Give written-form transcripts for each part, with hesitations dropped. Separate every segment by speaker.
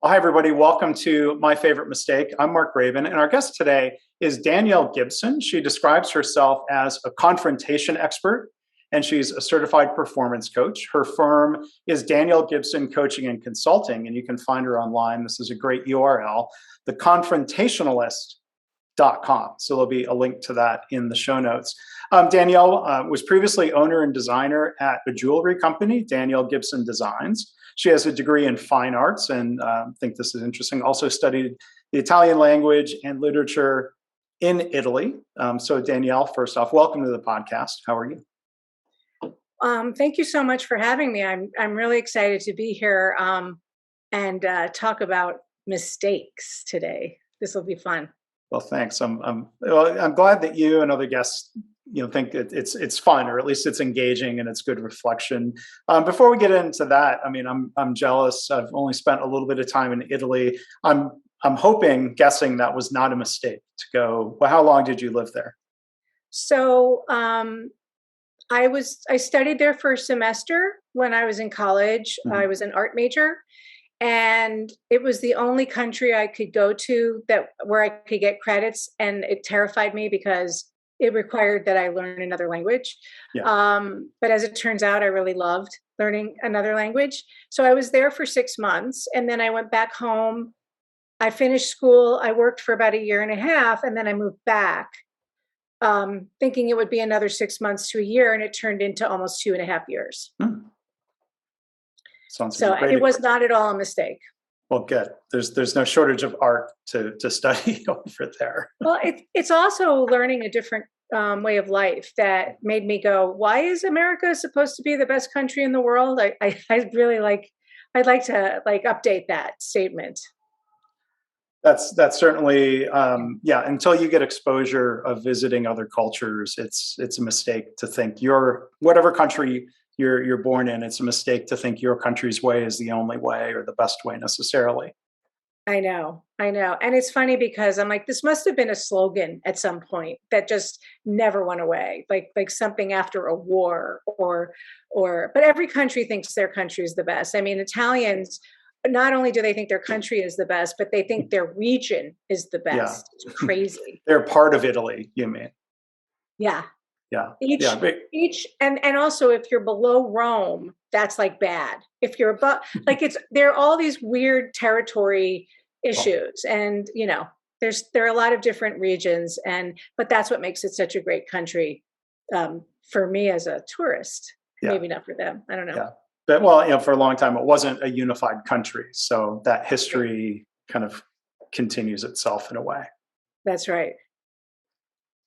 Speaker 1: Hi, everybody. Welcome to My Favorite Mistake. I'm Mark Raven, and our guest today is Danielle Gibson. She describes herself as a confrontation expert, and she's a certified performance coach. Her firm is Danielle Gibson Coaching and Consulting, and you can find her online. This is a great URL, theconfrontationalist.com. So there'll be a link to that in the show notes. Danielle was previously owner and designer at a jewelry company, Danielle Gibson Designs. She has a degree in fine arts, and I think this is interesting. Also studied the Italian language and literature in Italy. So Danielle, first off, welcome to the podcast. How are you?
Speaker 2: Thank you so much for having me. I'm really excited to be here and talk about mistakes today. This will be fun.
Speaker 1: Well, thanks. I'm glad that you and other guests think it's fun, or at least it's engaging and it's good reflection. Before we get into that, I mean, I'm jealous. I've only spent a little bit of time in Italy. I'm guessing that was not a mistake to go. Well, how long did you live there?
Speaker 2: So I studied there for a semester when I was in college.
Speaker 1: Mm-hmm.
Speaker 2: I was an art major, and it was the only country I could go to where I could get credits, and it terrified me because it required that I learn another language.
Speaker 1: Yeah.
Speaker 2: But as it turns out, I really loved learning another language. So I was there for 6 months, and then I went back home. I finished school. I worked for about 1.5 years, and then I moved back, thinking it would be another 6 months to a year, and it turned into almost 2.5 years.
Speaker 1: Sounds
Speaker 2: so
Speaker 1: great.
Speaker 2: It was not at all a mistake.
Speaker 1: Well, good. There's no shortage of art to study over there.
Speaker 2: Well, it's also learning a different way of life that made me go, why is America supposed to be the best country in the world? I'd like to update that statement.
Speaker 1: That's certainly, until you get exposure of visiting other cultures, it's a mistake to think whatever country you're born in, it's a mistake to think your country's way is the only way or the best way necessarily.
Speaker 2: I know. And it's funny because I'm like, this must have been a slogan at some point that just never went away. Like something after a war but every country thinks their country is the best. I mean, Italians, not only do they think their country is the best, but they think their region is the best. Yeah. It's crazy.
Speaker 1: They're part of Italy, you mean?
Speaker 2: Yeah.
Speaker 1: Yeah.
Speaker 2: Each and also if you're below Rome, that's like bad. If you're above, there are all these weird territory issues, and there are a lot of different regions, but that's what makes it such a great country for me as a tourist. Yeah. Maybe not for them. I don't know.
Speaker 1: Yeah. But for a long time it wasn't a unified country, so that history kind of continues itself in a way.
Speaker 2: That's right.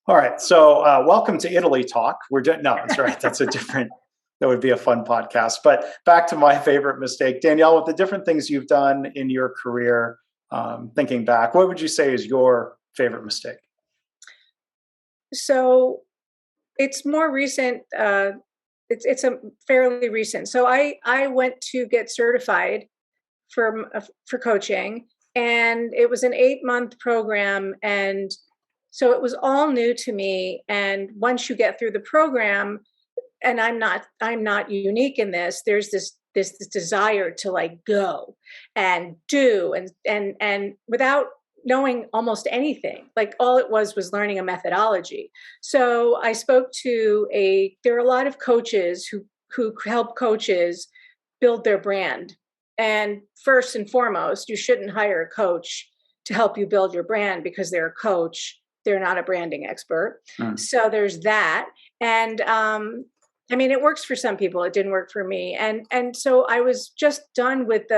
Speaker 1: All right, so welcome to Italy Talk. No, that's right. That would be a fun podcast. But back to my favorite mistake. Danielle, with the different things you've done in your career, thinking back, what would you say is your favorite mistake?
Speaker 2: So it's more recent. It's a fairly recent. So I went to get certified for coaching, and it was an 8-month program, and so it was all new to me. And once you get through the program, and I'm not unique in this, there's this desire to go and do and without knowing almost anything. All it was learning a methodology. So I spoke to there are a lot of coaches who help coaches build their brand. And first and foremost, you shouldn't hire a coach to help you build your brand because they're a coach. They're not a branding expert. So there's that. And I mean, it works for some people. It didn't work for me. And so I was just done with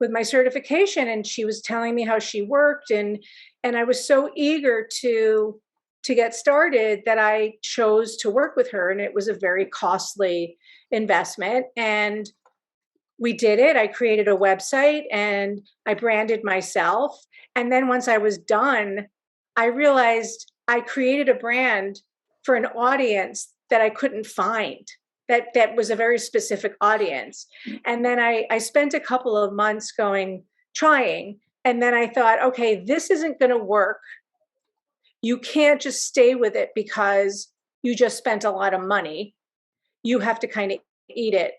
Speaker 2: my certification, and she was telling me how she worked, and I was so eager to get started that I chose to work with her, and it was a very costly investment. And we did it. I created a website and I branded myself. And then once I was done, I realized I created a brand for an audience that I couldn't find, that was a very specific audience. And then I spent a couple of months trying, and then I thought, okay, this isn't going to work. You can't just stay with it because you just spent a lot of money. You have to kind of eat it.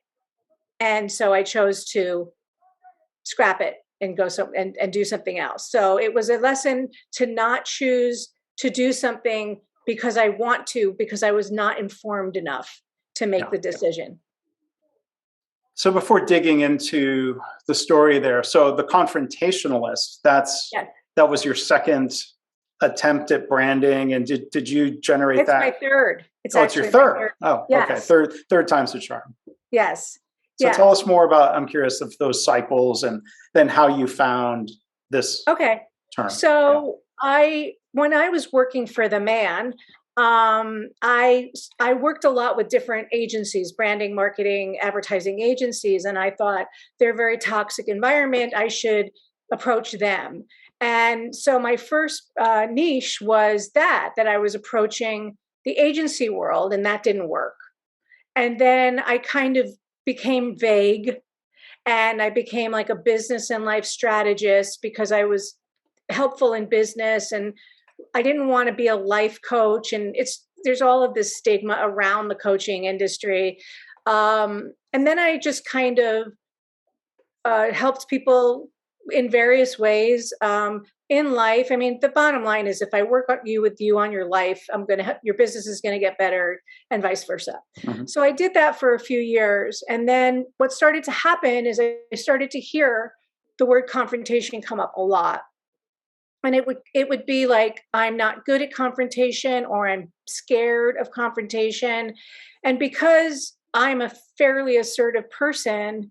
Speaker 2: And so I chose to scrap it and go and do something else. So it was a lesson to not choose to do something because I want to, because I was not informed enough to make the decision.
Speaker 1: So before digging into the story there, so the Confrontationalist, that was your second attempt at branding, and did you generate
Speaker 2: It's
Speaker 1: that?
Speaker 2: my third. It's
Speaker 1: Oh, it's your third. Oh,
Speaker 2: yes.
Speaker 1: Okay. Third time's the charm.
Speaker 2: Yes.
Speaker 1: So tell us more about, I'm curious, of those cycles and then how you found this term.
Speaker 2: So when I was working for the man, I worked a lot with different agencies, branding, marketing, advertising agencies, and I thought they're a very toxic environment. I should approach them. And so my first niche was that I was approaching the agency world, and that didn't work. And then I kind of became vague, and I became like a business and life strategist because I was helpful in business, and I didn't want to be a life coach. And there's all of this stigma around the coaching industry. And then I just kind of helped people in various ways in life. I mean, the bottom line is, if I work with you on your life, your business is going to get better, and vice versa. Mm-hmm. So I did that for a few years. And then what started to happen is I started to hear the word confrontation come up a lot. And it would be like, I'm not good at confrontation, or I'm scared of confrontation. And because I'm a fairly assertive person,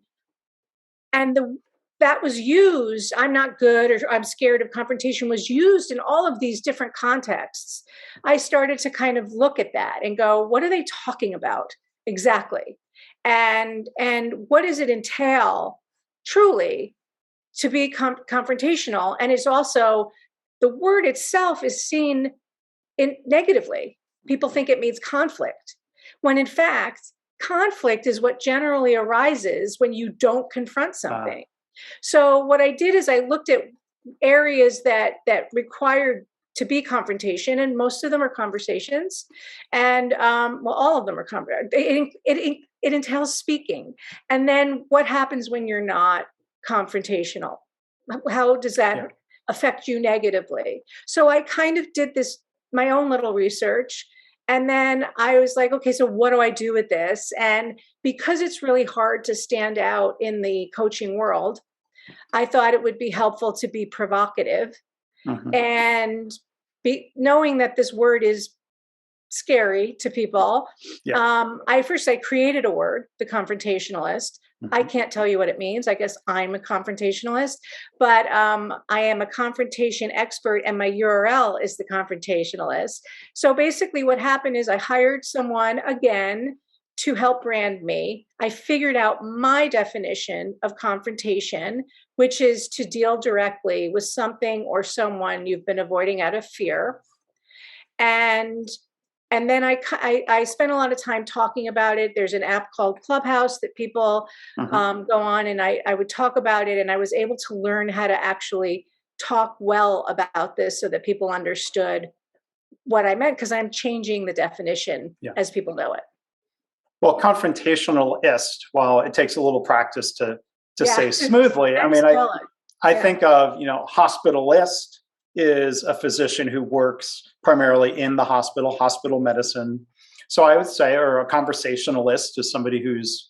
Speaker 2: and that was used, I'm not good or I'm scared of confrontation, was used in all of these different contexts, I started to kind of look at that and go, what are they talking about exactly? And what does it entail truly to be confrontational? And it's also, the word itself is seen negatively. People think it means conflict, when in fact, conflict is what generally arises when you don't confront something. So what I did is I looked at areas that required to be confrontation, and most of them are conversations, and all of them are it entails speaking. And then what happens when you're not confrontational? How does that affect you negatively? So I kind of did my own little research. And then I was like, okay, so what do I do with this? And because it's really hard to stand out in the coaching world, I thought it would be helpful to be provocative. Mm-hmm. And knowing that this word is scary to people. I created a word, the Confrontationalist. Mm-hmm. I can't tell you what it means. I guess I'm a confrontationalist, but I am a confrontation expert, and my URL is the Confrontationalist. So basically what happened is I hired someone again to help brand me. I figured out my definition of confrontation, which is to deal directly with something or someone you've been avoiding out of fear. And then I spent a lot of time talking about it. There's an app called Clubhouse that people go on, and I would talk about it, and I was able to learn how to actually talk well about this so that people understood what I meant, because I'm changing the definition as people know it.
Speaker 1: Well, confrontationalist, while it takes a little practice to say smoothly, I mean, I think of, hospitalist is a physician who works primarily in the hospital medicine. So I would say, or a conversationalist is somebody who's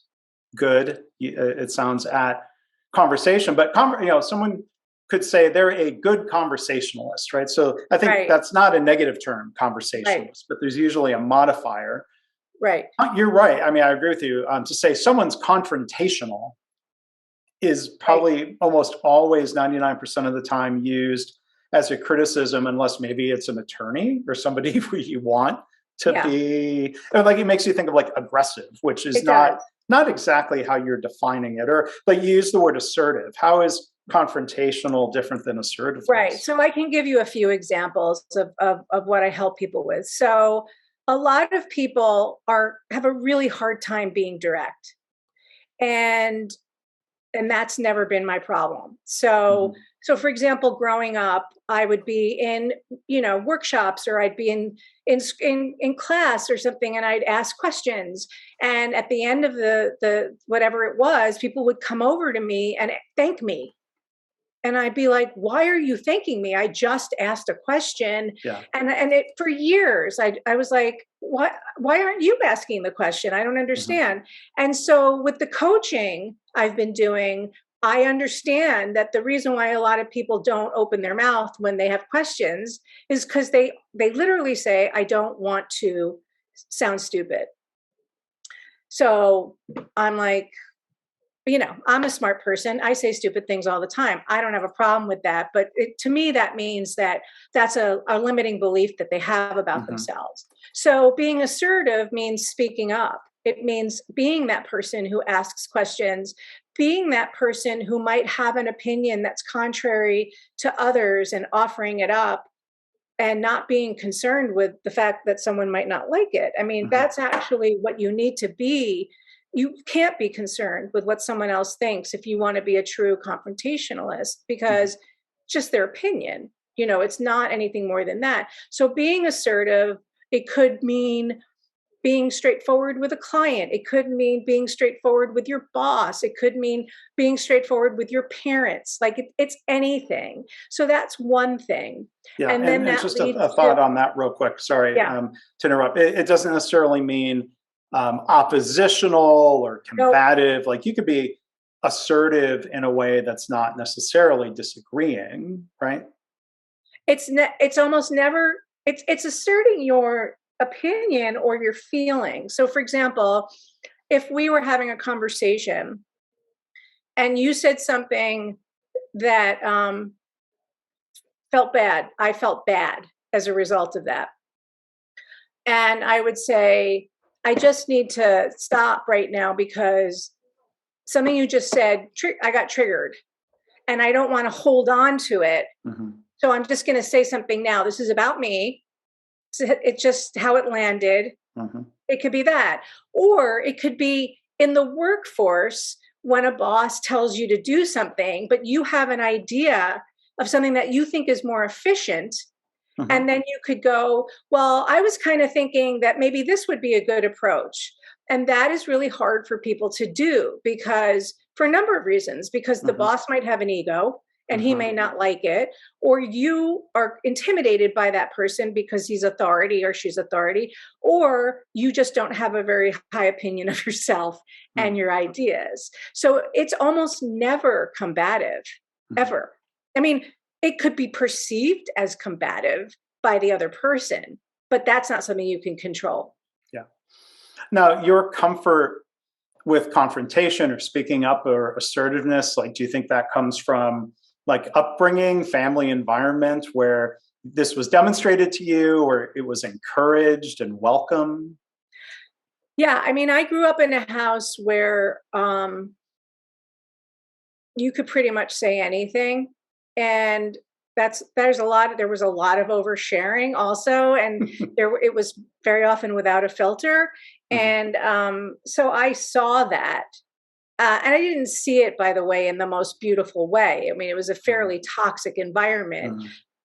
Speaker 1: good, it sounds, at conversation. But someone could say they're a good conversationalist, right? So I think that's not a negative term, conversationalist, but there's usually a modifier.
Speaker 2: Right.
Speaker 1: You're right. I mean, I agree with you. To say someone's confrontational is probably almost always 99% of the time used as a criticism, unless maybe it's an attorney or somebody who you want to be, like, it makes you think of like aggressive, which is not exactly how you're defining it. But you use the word assertive. How is confrontational different than assertive?
Speaker 2: Right. So I can give you a few examples of what I help people with. So a lot of people have a really hard time being direct. And that's never been my problem. So, so for example, growing up, I would be in, workshops, or I'd be in class or something, and I'd ask questions. And at the end of the whatever it was, people would come over to me and thank me And I'd be like, why are you thanking me? I just asked a question.
Speaker 1: Yeah.
Speaker 2: And it, for years, I was like, what, why aren't you asking the question? I don't understand. And so with the coaching I've been doing, I understand that the reason why a lot of people don't open their mouth when they have questions is because they literally say, I don't want to sound stupid. So I'm like, I'm a smart person. I say stupid things all the time. I don't have a problem with that. But to me, that means that that's a limiting belief that they have about themselves. So being assertive means speaking up. It means being that person who asks questions, being that person who might have an opinion that's contrary to others and offering it up and not being concerned with the fact that someone might not like it. I mean, that's actually what you need to be. You can't be concerned with what someone else thinks if you want to be a true confrontationalist, because just their opinion, it's not anything more than that. So being assertive, it could mean being straightforward with a client. It could mean being straightforward with your boss. It could mean being straightforward with your parents. Like it's anything. So that's one thing.
Speaker 1: Yeah,
Speaker 2: And then
Speaker 1: and
Speaker 2: that
Speaker 1: just
Speaker 2: leads
Speaker 1: a thought
Speaker 2: to,
Speaker 1: on that real quick. Sorry
Speaker 2: yeah,
Speaker 1: to interrupt. It doesn't necessarily mean oppositional or
Speaker 2: no,
Speaker 1: combative. Like you could be assertive in a way that's not necessarily disagreeing, right?
Speaker 2: it's almost never, it's asserting your opinion or your feeling. So for example, if we were having a conversation and you said something that felt bad, I felt bad as a result of that. And I would say, I just need to stop right now because something you just said, I got triggered and I don't want to hold on to it. So I'm just going to say something now. This is about me. It's just how it landed. It could be that. Or it could be in the workforce when a boss tells you to do something, but you have an idea of something that you think is more efficient. And then you could go, well, I was kind of thinking that maybe this would be a good approach. And that is really hard for people to do because for a number of reasons, because the boss might have an ego and he may not like it, or you are intimidated by that person because he's authority or she's authority, or you just don't have a very high opinion of yourself and your ideas. So it's almost never combative, ever. I mean, it could be perceived as combative by the other person, but that's not something you can control.
Speaker 1: Yeah. Now, your comfort with confrontation or speaking up or assertiveness, like, do you think that comes from like upbringing, family environment where this was demonstrated to you or it was encouraged and welcome?
Speaker 2: Yeah, I mean, I grew up in a house where you could pretty much say anything, and there was a lot of oversharing also, and it was very often without a filter, and so I saw that. And I didn't see it, by the way, in the most beautiful way. I mean, it was a fairly toxic environment.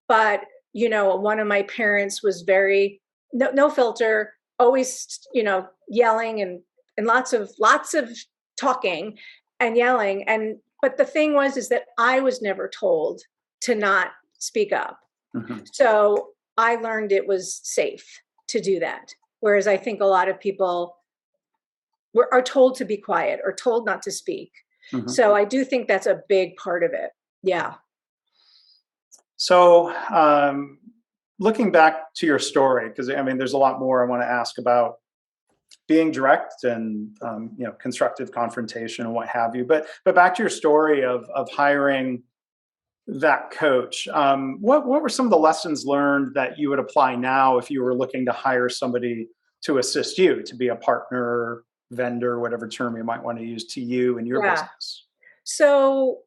Speaker 2: But, one of my parents was very, no filter, always, yelling and lots of talking and yelling. But the thing is that I was never told to not speak up. So I learned it was safe to do that. Whereas I think a lot of people are told to be quiet or told not to speak. So I do think that's a big part of it. Yeah.
Speaker 1: So looking back to your story, because I mean, there's a lot more I want to ask about being direct and constructive confrontation and what have you. But back to your story of hiring that coach. What were some of the lessons learned that you would apply now if you were looking to hire somebody to assist you, to be a partner, vendor, whatever term you might want to use, to you and your business?
Speaker 2: So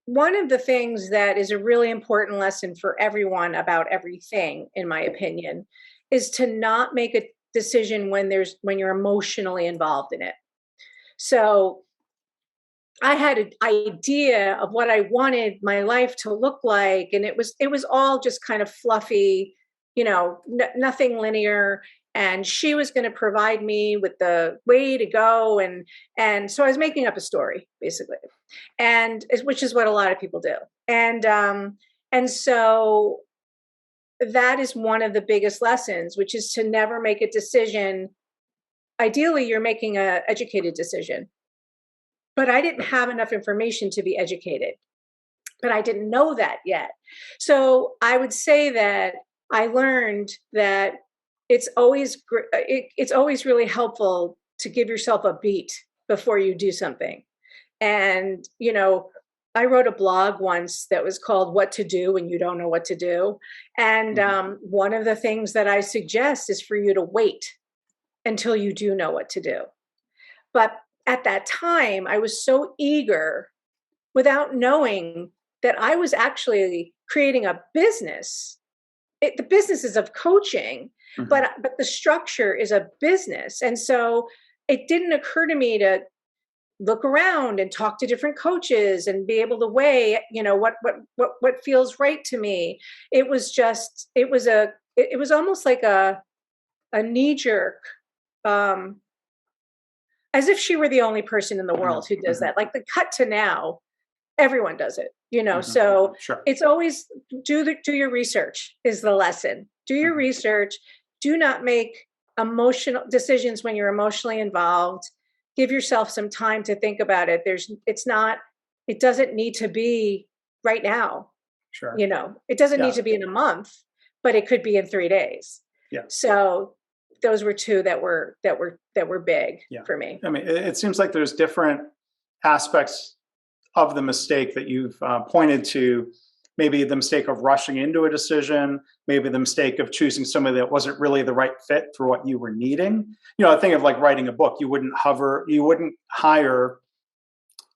Speaker 2: one of the things that is a really important lesson for everyone about everything, in my opinion, is to not make a decision when you're emotionally involved in it. So I had an idea of what I wanted my life to look like, and it was all just kind of fluffy, nothing linear. and she was going to provide me with the way to go. And so I was making up a story basically, which is what a lot of people do. And so that is one of the biggest lessons, which is to never make a decision. Ideally, you're making an educated decision, but I didn't have enough information to be educated, but I didn't know that yet. So I would say that I learned that it's always really helpful to give yourself a beat before you do something. And, I wrote a blog once that was called What to Do When You Don't Know What to Do. And one of the things that I suggest is for you to wait until you do know what to do. But at that time, I was so eager without knowing that I was actually creating a business. The business is of coaching, but the structure is a business. And so it didn't occur to me to look around and talk to different coaches and be able to weigh, what feels right to me. It was almost like a knee jerk, as if she were the only person in the world who does that. Like the cut to now, everyone does it, so
Speaker 1: Sure.
Speaker 2: it's always do your research is the lesson. Do your research. Do not make emotional decisions when you're emotionally involved. Give yourself some time to think about it. It doesn't need to be right now.
Speaker 1: Sure.
Speaker 2: It doesn't need to be in a month, but it could be in 3 days.
Speaker 1: Yeah.
Speaker 2: So those were two that were big for me.
Speaker 1: I mean, it seems like there's different aspects of the mistake that you've pointed to. Maybe the mistake of rushing into a decision, maybe the mistake of choosing somebody that wasn't really the right fit for what you were needing. I think of like writing a book. You wouldn't hire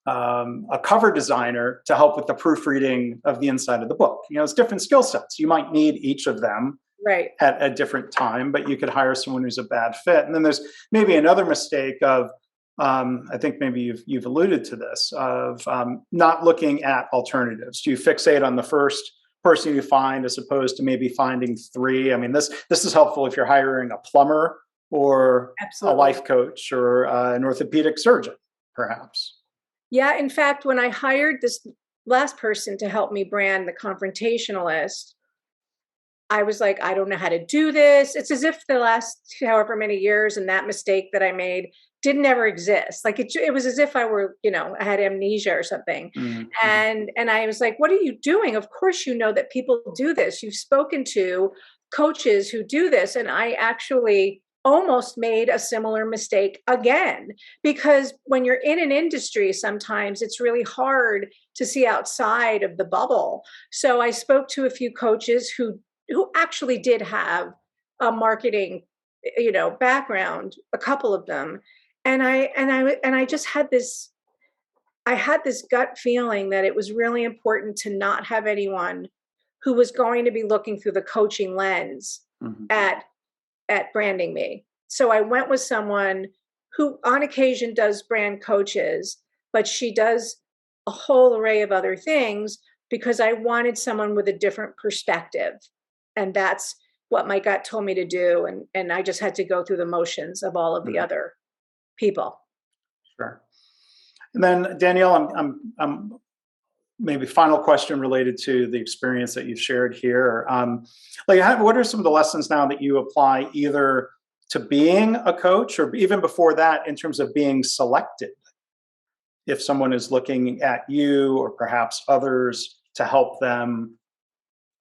Speaker 1: a cover designer to help with the proofreading of the inside of the book. It's different skill sets. You might need each of them at a different time, but you could hire someone who's a bad fit. And then there's maybe another mistake of, I think maybe you've alluded to this, of not looking at alternatives. Do you fixate on the first person you find as opposed to maybe finding 3? I mean, this is helpful if you're hiring a plumber or a life coach or an orthopedic surgeon, perhaps.
Speaker 2: Yeah, in fact, when I hired this last person to help me brand the Confrontationalist, I was like, I don't know how to do this. It's as if the last however many years and that mistake that I made didn't ever exist. Like it was as if I were, I had amnesia or something. And I was like, what are you doing? Of course, you know that people do this. You've spoken to coaches who do this. And I actually almost made a similar mistake again, because when you're in an industry, sometimes it's really hard to see outside of the bubble. So I spoke to a few coaches who actually did have a marketing, background, a couple of them. And I just had this gut feeling that it was really important to not have anyone who was going to be looking through the coaching lens at branding me. So I went with someone who on occasion does brand coaches, but she does a whole array of other things because I wanted someone with a different perspective. And that's what my gut told me to do. And I just had to go through the motions of all of the other people.
Speaker 1: Sure. And then Danielle, I'm maybe final question related to the experience that you've shared here. What are some of the lessons now that you apply either to being a coach or even before that in terms of being selected? If someone is looking at you or perhaps others to help them,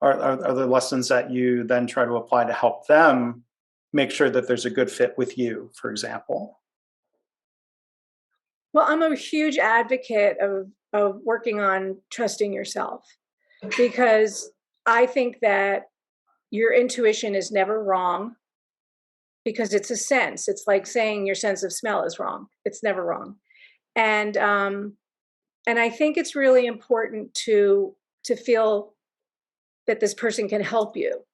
Speaker 1: are there lessons that you then try to apply to help them make sure that there's a good fit with you, for example?
Speaker 2: Well, I'm a huge advocate of working on trusting yourself, because I think that your intuition is never wrong, because it's a sense. It's like saying your sense of smell is wrong. It's never wrong. And I think it's really important to feel that this person can help you,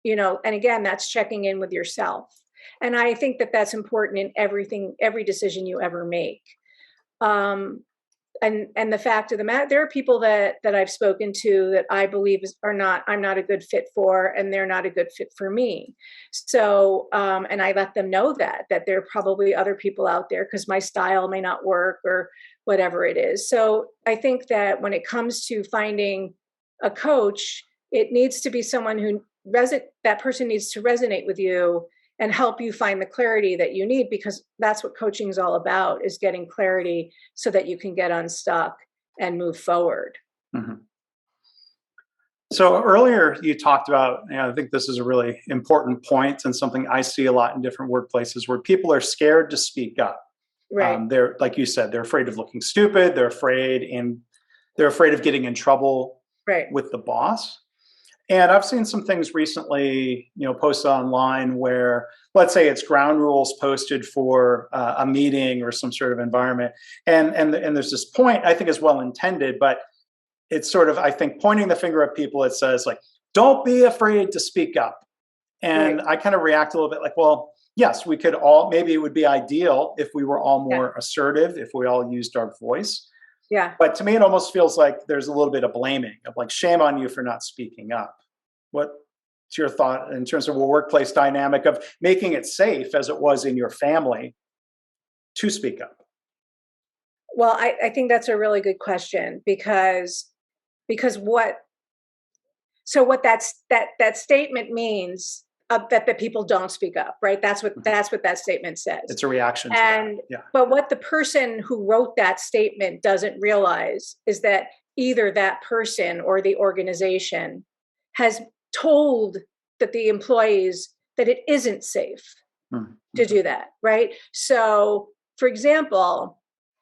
Speaker 2: and again, that's checking in with yourself. And I think that that's important in every decision you ever make. and the fact of the matter, there are people that I've spoken to that I believe I'm not a good fit for, and they're not a good fit for me. So, and I let them know that there are probably other people out there because my style may not work or whatever it is. So I think that when it comes to finding a coach, it needs to be someone who that person needs to resonate with you and help you find the clarity that you need, because that's what coaching is all about, is getting clarity so that you can get unstuck and move forward.
Speaker 1: Mm-hmm. So earlier you talked about, I think this is a really important point and something I see a lot in different workplaces where people are scared to speak up.
Speaker 2: Right.
Speaker 1: They're, like you said, they're afraid of looking stupid. They're afraid of getting in trouble with the boss. And I've seen some things recently, posted online where, let's say it's ground rules posted for a meeting or some sort of environment. And there's this point I think is well intended, but it's sort of, I think, pointing the finger at people. It says like, don't be afraid to speak up. And I kind of react a little bit like, well, yes, we could all, maybe it would be ideal if we were all more assertive, if we all used our voice.
Speaker 2: Yeah.
Speaker 1: But to me, it almost feels like there's a little bit of blaming of like, shame on you for not speaking up. What's your thought in terms of a workplace dynamic of making it safe as it was in your family to speak up?
Speaker 2: Well, I think that's a really good question because what that statement means, that people don't speak up, right? That's what that statement says.
Speaker 1: It's a reaction to
Speaker 2: and
Speaker 1: that. Yeah.
Speaker 2: But what the person who wrote that statement doesn't realize is that either that person or the organization has told that the employees that it isn't safe to do that, right? So, for example,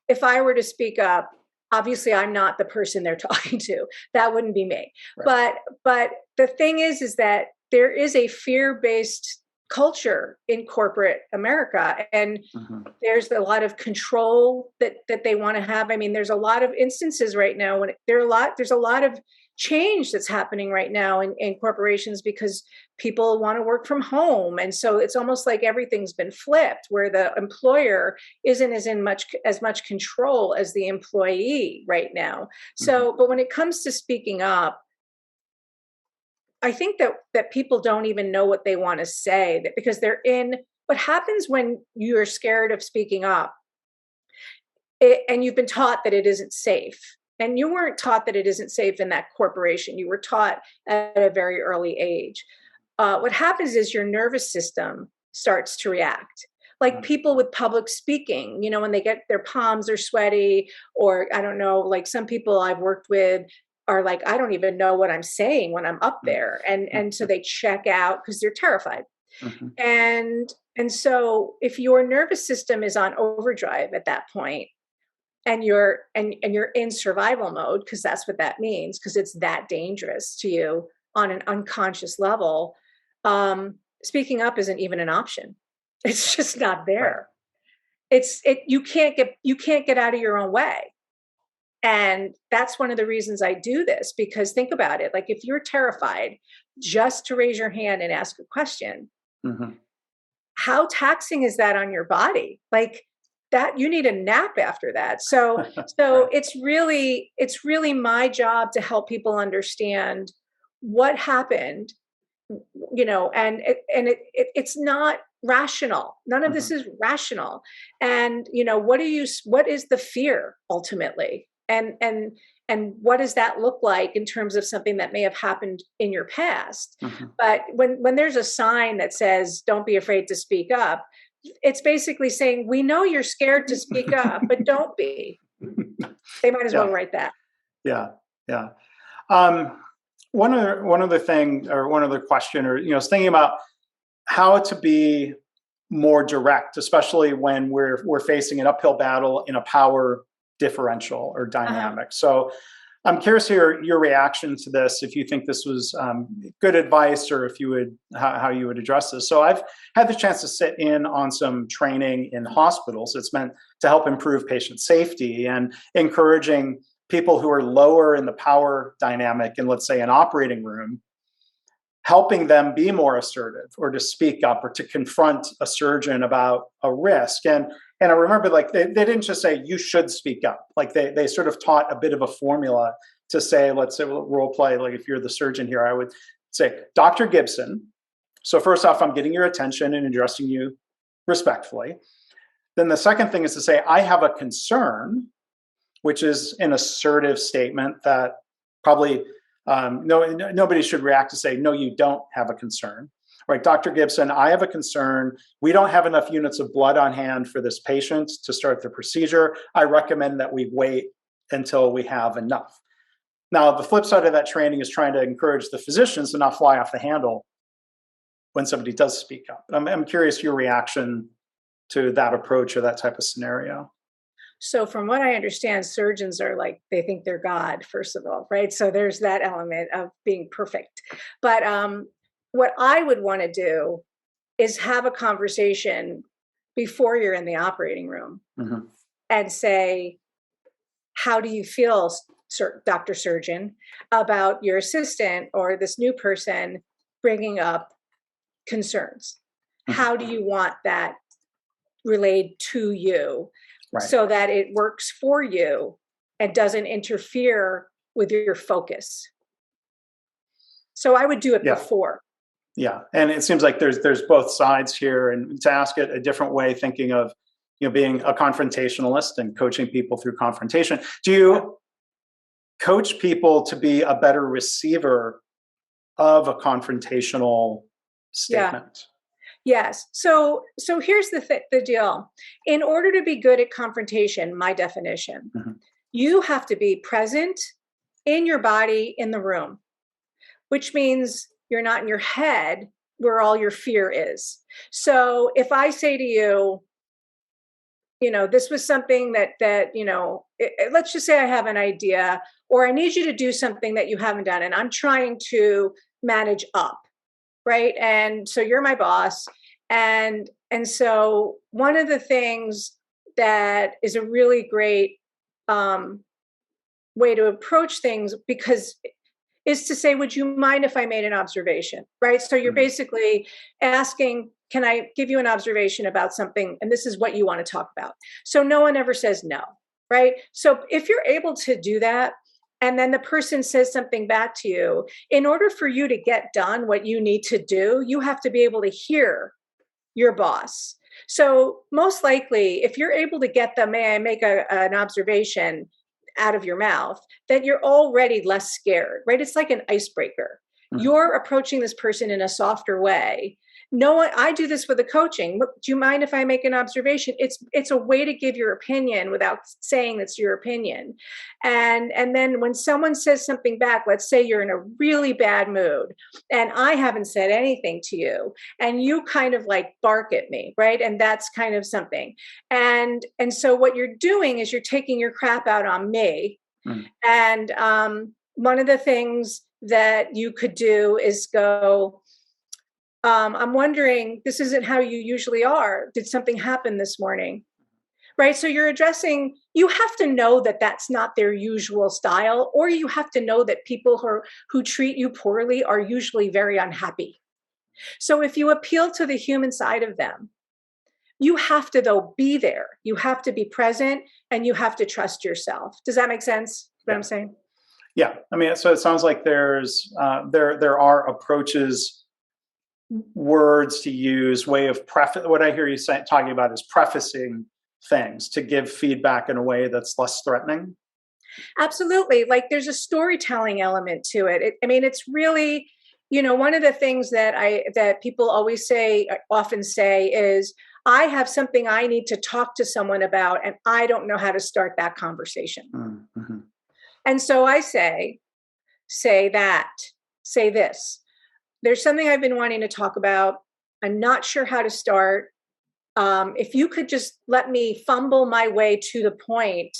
Speaker 2: if I were to speak up, obviously I'm not the person they're talking to. That wouldn't be me. Right. But the thing is that there is a fear-based culture in corporate America, and there's a lot of control that they want to have. I mean, there's a lot of instances right now when there's a lot of change that's happening right now in corporations because people want to work from home, and so it's almost like everything's been flipped, where the employer isn't as much control as the employee right now. So, but when it comes to speaking up, I think that people don't even know what they want to say, that because they're in. What happens when you're scared of speaking up, and you've been taught that it isn't safe, and you weren't taught that it isn't safe in that corporation. You were taught at a very early age. What happens is your nervous system starts to react. Like people with public speaking, when they get their palms are sweaty, or I don't know, like some people I've worked with are like, I don't even know what I'm saying when I'm up there. And so they check out because they're terrified. And so if your nervous system is on overdrive at that point, and you're in survival mode, because that's what that means, because it's that dangerous to you on an unconscious level, speaking up isn't even an option. It's just not there. You can't get out of your own way. And that's one of the reasons I do this, because think about it. Like if you're terrified just to raise your hand and ask a question, how taxing is that on your body? Like that, you need a nap after that. So it's really my job to help people understand what happened, and it's not rational. None of this is rational. And what is the fear ultimately? And what does that look like in terms of something that may have happened in your past? But when there's a sign that says, don't be afraid to speak up, it's basically saying, we know you're scared to speak up, but don't be. They might as well write that.
Speaker 1: Yeah. One other thing, or one other question, or I was thinking about how to be more direct, especially when we're facing an uphill battle in a power differential or dynamic. So I'm curious to hear your reaction to this, if you think this was good advice, or if you would, how you would address this. So I've had the chance to sit in on some training in hospitals. It's meant to help improve patient safety and encouraging people who are lower in the power dynamic in, let's say, an operating room, helping them be more assertive, or to speak up, or to confront a surgeon about a risk. And And I remember like they didn't just say you should speak up. Like they sort of taught a bit of a formula to say, let's say role play, like if you're the surgeon here, I would say, Dr. Gibson. So first off, I'm getting your attention and addressing you respectfully. Then the second thing is to say, I have a concern, which is an assertive statement that probably nobody should react to say, no, you don't have a concern. Right, Dr. Gibson, I have a concern. We don't have enough units of blood on hand for this patient to start the procedure. I recommend that we wait until we have enough. Now, the flip side of that training is trying to encourage the physicians to not fly off the handle when somebody does speak up. I'm curious your reaction to that approach or that type of scenario.
Speaker 2: So from what I understand, surgeons are like, they think they're God, first of all, right? So there's that element of being perfect. But what I would want to do is have a conversation before you're in the operating room and say, how do you feel, Dr. Surgeon, about your assistant or this new person bringing up concerns? How do you want that relayed to you so that it works for you and doesn't interfere with your focus? So I would do it before.
Speaker 1: Yeah, and it seems like there's both sides here, and to ask it a different way, thinking of being a confrontationalist and coaching people through confrontation. Do you coach people to be a better receiver of a confrontational statement?
Speaker 2: Yes. So here's the deal. In order to be good at confrontation, my definition, you have to be present in your body in the room, which means you're not in your head where all your fear is. So if I say to you, this was something that let's just say I have an idea, or I need you to do something that you haven't done, and I'm trying to manage up, right? And so you're my boss, and so one of the things that is a really great way to approach things is to say, would you mind if I made an observation, right? So you're basically asking, can I give you an observation about something? And this is what you want to talk about. So no one ever says no, right? So if you're able to do that, and then the person says something back to you, in order for you to get done what you need to do, you have to be able to hear your boss. So most likely, if you're able to get the, may I make an observation out of your mouth, then you're already less scared, right? It's like an icebreaker. You're approaching this person in a softer way. I do this with the coaching. Look, do you mind if I make an observation? It's a way to give your opinion without saying it's your opinion. And then when someone says something back, let's say you're in a really bad mood and I haven't said anything to you and you kind of like bark at me, right? And that's kind of something. And so what you're doing is you're taking your crap out on me. And one of the things that you could do is go, I'm wondering, this isn't how you usually are. Did something happen this morning? Right? So you're addressing, you have to know that that's not their usual style, or you have to know that people who treat you poorly are usually very unhappy. So if you appeal to the human side of them, you have to, though, be there. You have to be present and you have to trust yourself. Does that make sense? What I'm saying?
Speaker 1: Yeah. I mean, so it sounds like there are approaches, words to use, way of what I hear you talking about is prefacing things to give feedback in a way that's less threatening.
Speaker 2: Absolutely. Like there's a storytelling element to it. I mean, it's really, one of the things that people often say is, I have something I need to talk to someone about, and I don't know how to start that conversation. And so I say this. There's something I've been wanting to talk about. I'm not sure how to start. If you could just let me fumble my way to the point,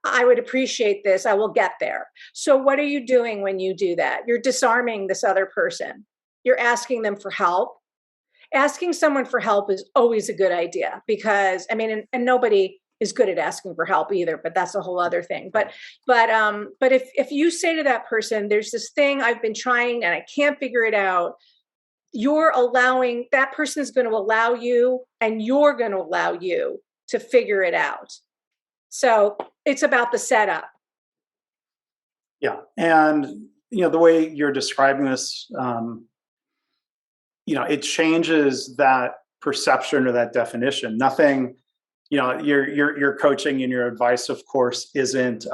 Speaker 2: I would appreciate this. I will get there. So what are you doing when you do that? You're disarming this other person. You're asking them for help. Asking someone for help is always a good idea because, and nobody is good at asking for help either, but that's a whole other thing. But if you say to that person, there's this thing I've been trying and I can't figure it out, you're allowing, that person is going to allow you, and you're going to allow you to figure it out. So it's about the setup.
Speaker 1: Yeah. And, the way you're describing this, it changes that perception or that definition. Nothing, your coaching and your advice, of course, isn't,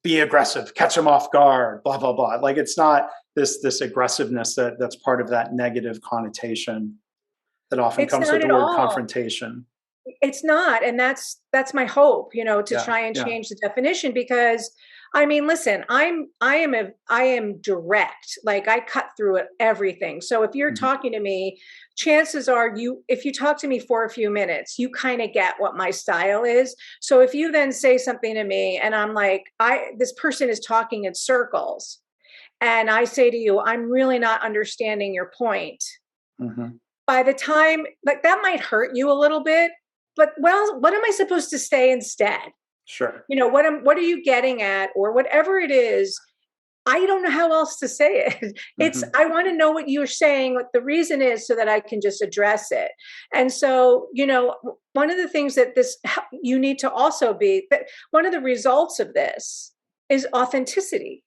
Speaker 1: be aggressive, catch them off guard, blah, blah, blah. Like, it's not this aggressiveness that's part of that negative connotation that often
Speaker 2: It's
Speaker 1: comes with
Speaker 2: not
Speaker 1: the
Speaker 2: at
Speaker 1: word
Speaker 2: all.
Speaker 1: confrontation.
Speaker 2: It's not. And that's my hope, to
Speaker 1: Yeah.
Speaker 2: try and
Speaker 1: Yeah.
Speaker 2: change the definition, because I mean, listen, I am direct. Like, I cut through it, everything. So if you're
Speaker 1: Mhm.
Speaker 2: talking to me, chances are if you talk to me for a few minutes, you kind of get what my style is. So if you then say something to me and I'm like, this person is talking in circles, and I say to you, I'm really not understanding your point.
Speaker 1: Mhm.
Speaker 2: By the time, like, that might hurt you a little bit, but, well, what am I supposed to say instead?
Speaker 1: Sure.
Speaker 2: What are you getting at, or whatever it is? I don't know how else to say it.
Speaker 1: Mhm.
Speaker 2: I want to know what you're saying, what the reason is, so that I can just address it. And so, one of the things that you need to also be, that one of the results of this is authenticity.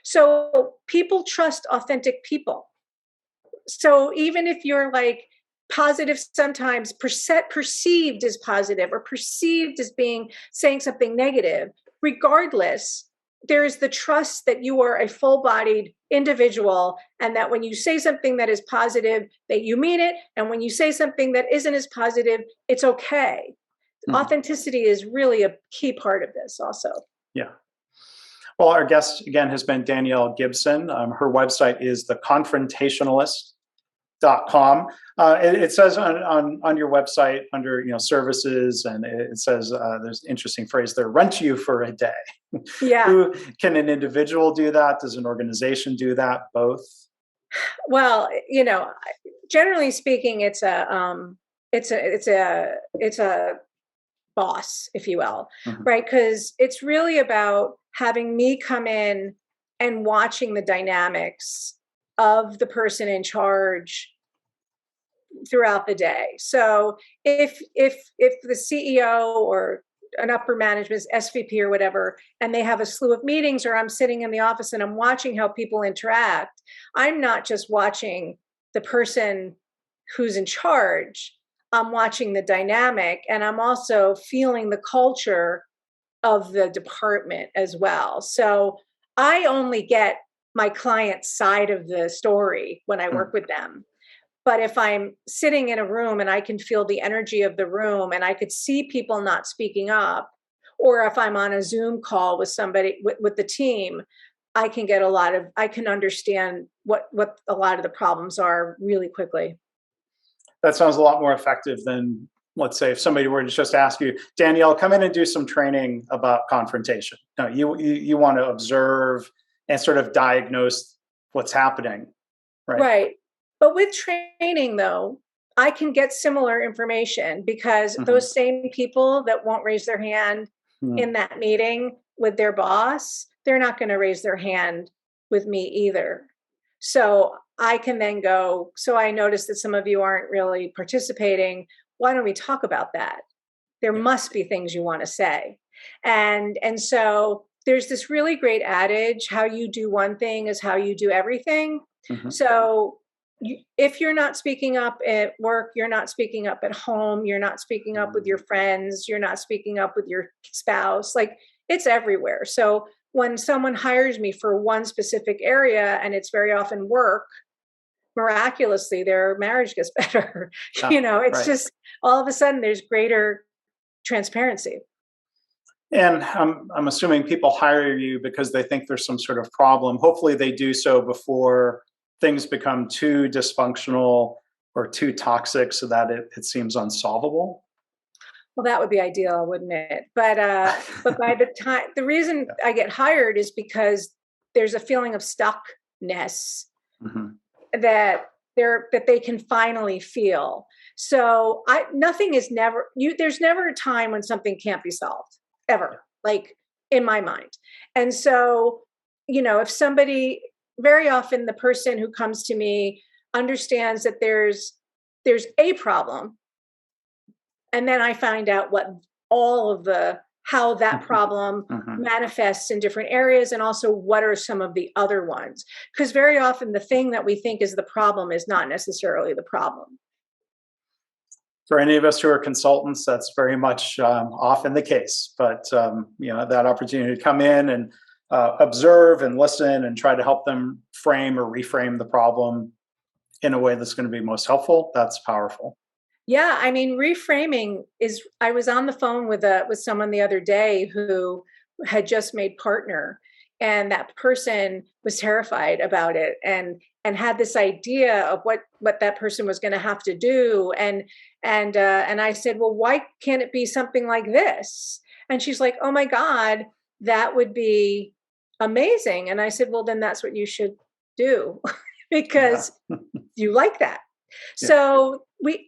Speaker 2: So people trust authentic people. So even if you're like positive, sometimes perceived as positive, or perceived as saying something negative, regardless, there is the trust that you are a full-bodied individual, and that when you say something that is positive, that you mean it, and when you say something that isn't as positive, it's okay.
Speaker 1: Mhm.
Speaker 2: Authenticity is really a key part of this also.
Speaker 1: Yeah. Well, our guest again has been Danielle Gibson. Her website is theconfrontationalist.com. It says on your website, under services, and it says there's an interesting phrase there: rent you for a day.
Speaker 2: Yeah.
Speaker 1: Who can an individual do that? Does an organization do that? Both?
Speaker 2: Well, generally speaking, it's a boss, if you will,
Speaker 1: Mhm.
Speaker 2: right? Because it's really about having me come in and watching the dynamics of the person in charge throughout the day. So if the CEO or an upper management, SVP or whatever, and they have a slew of meetings, or I'm sitting in the office and I'm watching how people interact, I'm not just watching the person who's in charge. I'm watching the dynamic, and I'm also feeling the culture of the department as well. So I only get my client's side of the story when I work with them. But if I'm sitting in a room and I can feel the energy of the room, and I could see people not speaking up, or if I'm on a Zoom call with somebody, with the team, I can understand what a lot of the problems are really quickly.
Speaker 1: That sounds a lot more effective than, let's say, if somebody were to just ask you, Danielle, come in and do some training about confrontation. No, you want to observe and sort of diagnose what's happening, right?
Speaker 2: Right. But with training, though, I can get similar information, because
Speaker 1: Mhm.
Speaker 2: those same people that won't raise their hand
Speaker 1: Mhm.
Speaker 2: in that meeting with their boss, they're not going to raise their hand with me either. So I can then go, so I noticed that some of you aren't really participating. Why don't we talk about that? There
Speaker 1: Yeah.
Speaker 2: must be things you want to say. And so there's this really great adage: how you do one thing is how you do everything.
Speaker 1: Mhm.
Speaker 2: So if you're not speaking up at work, you're not speaking up at home, you're not speaking up with your friends, you're not speaking up with your spouse, like, it's everywhere. So when someone hires me for one specific area, and it's very often work, miraculously their marriage gets better.
Speaker 1: Ah,
Speaker 2: It's
Speaker 1: right.
Speaker 2: just, all of a sudden there's greater transparency.
Speaker 1: And I'm assuming people hire you because they think there's some sort of problem. Hopefully, they do so before things become too dysfunctional or too toxic, so that it seems unsolvable.
Speaker 2: Well, that would be ideal, wouldn't it? But by the time, the reason
Speaker 1: Yeah.
Speaker 2: I get hired is because there's a feeling of stuckness
Speaker 1: Mhm.
Speaker 2: that they can finally feel. So nothing is never you. There's never a time when something can't be solved, ever, like, in my mind. And so, if somebody very often the person who comes to me understands that there's a problem, and then I find out what all of the how that problem
Speaker 1: Mhm.
Speaker 2: manifests in different areas, and also what are some of the other ones, because very often the thing that we think is the problem is not necessarily the problem.
Speaker 1: For any of us who are consultants, that's very much often the case. But that opportunity to come in and observe and listen and try to help them frame or reframe the problem in a way that's going to be most helpful, that's powerful.
Speaker 2: Yeah, I mean, reframing is. I was on the phone with someone the other day who had just made partner, and that person was terrified about it, and had this idea of what that person was going to have to do, and I said, well, why can't it be something like this? And she's like, oh my God, that would be amazing. And I said, well, then that's what you should do
Speaker 1: Yeah.
Speaker 2: because you like that.
Speaker 1: Yeah.
Speaker 2: So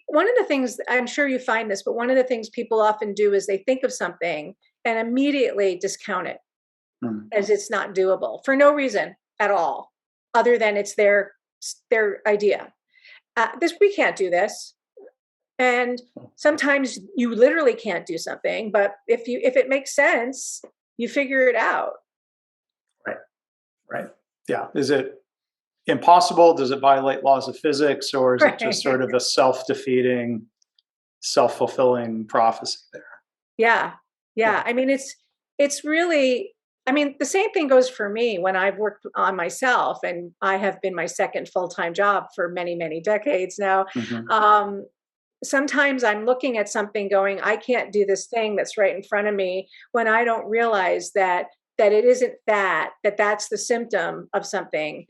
Speaker 2: one of the things, I'm sure you find this, but one of the things people often do is they think of something and immediately discount it
Speaker 1: Mm.
Speaker 2: as it's not doable for no reason at all, other than it's their idea. This we can't do this, and sometimes you literally can't do something. But if it makes sense, you figure it out.
Speaker 1: Right. Right. Yeah. Is it impossible? Does it violate laws of physics, or is it just
Speaker 2: Right.
Speaker 1: sort of a self-defeating, self-fulfilling prophecy there?
Speaker 2: Yeah.
Speaker 1: Yeah.
Speaker 2: Yeah. I mean, it's really, I mean, the same thing goes for me when I've worked on myself, and I have been my second full-time job for many, many decades now.
Speaker 1: Hmm.
Speaker 2: Um, Sometimes I'm looking at something going, I can't do this thing that's right in front of me, when I don't realize that it isn't that's the symptom of something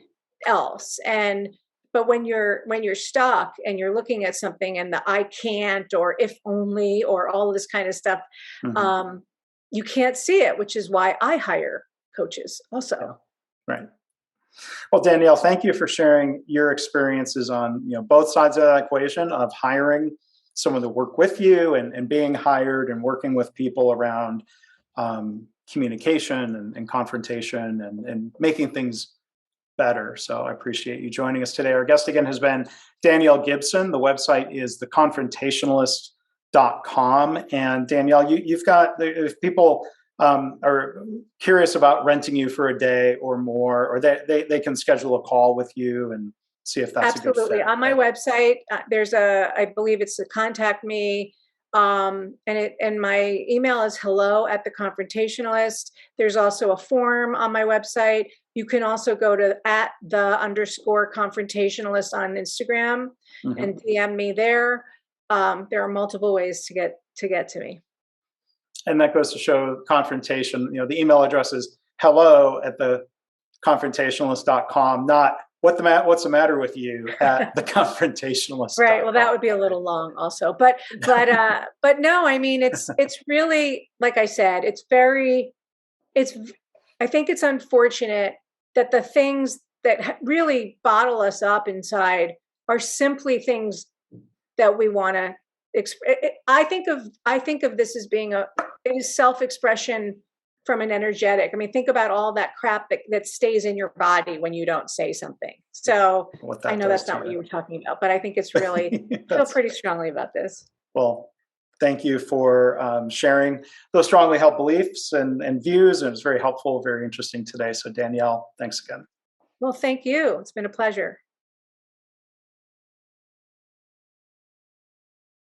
Speaker 2: else. And but when you're stuck and you're looking at something and the I can't or if only or all of this kind of stuff,
Speaker 1: Hmm.
Speaker 2: um, you can't see it, which is why I hire coaches
Speaker 1: Yeah.
Speaker 2: also.
Speaker 1: Right. Well, Danielle, thank you for sharing your experiences on both sides of that equation of hiring someone to work with you and being hired and working with people around communication and confrontation and making things better. So I appreciate you joining us today. Our guest again has been Danielle Gibson. The website is theconfrontationalist.com. And Danielle, you've got, if people are curious about renting you for a day or more, or they can schedule a call with you and see if that's a good
Speaker 2: Absolutely.
Speaker 1: fit,
Speaker 2: On my
Speaker 1: right?
Speaker 2: website, I believe it's to contact me. And my email is hello@theconfrontationalist. There's also a form on my website. You can also go to @the_confrontationalist on Instagram
Speaker 1: Mhm.
Speaker 2: and DM me there. There are multiple ways to get to me.
Speaker 1: And that goes to show confrontation. The email address is hello@theconfrontationalist.com, not what's the matter with you at
Speaker 2: Right. Well, that
Speaker 1: theconfrontationalist.com.
Speaker 2: would be a little long also. But no, I mean it's really, like I said, it's I think it's unfortunate that the things that really bottle us up inside are simply things that we want to I think of this as being it is self-expression from an energetic. I mean, think about all that crap that stays in your body when you don't say something.
Speaker 1: Yeah,
Speaker 2: So
Speaker 1: what
Speaker 2: I
Speaker 1: that
Speaker 2: know
Speaker 1: does
Speaker 2: that's
Speaker 1: to
Speaker 2: not what
Speaker 1: you.
Speaker 2: you were talking about, but I think it's really, I feel
Speaker 1: That's,
Speaker 2: pretty strongly about this.
Speaker 1: well, thank you for sharing those strongly held beliefs and views. And it was very helpful, very interesting today. So Danielle, thanks again.
Speaker 2: Well, thank you. It's been a pleasure.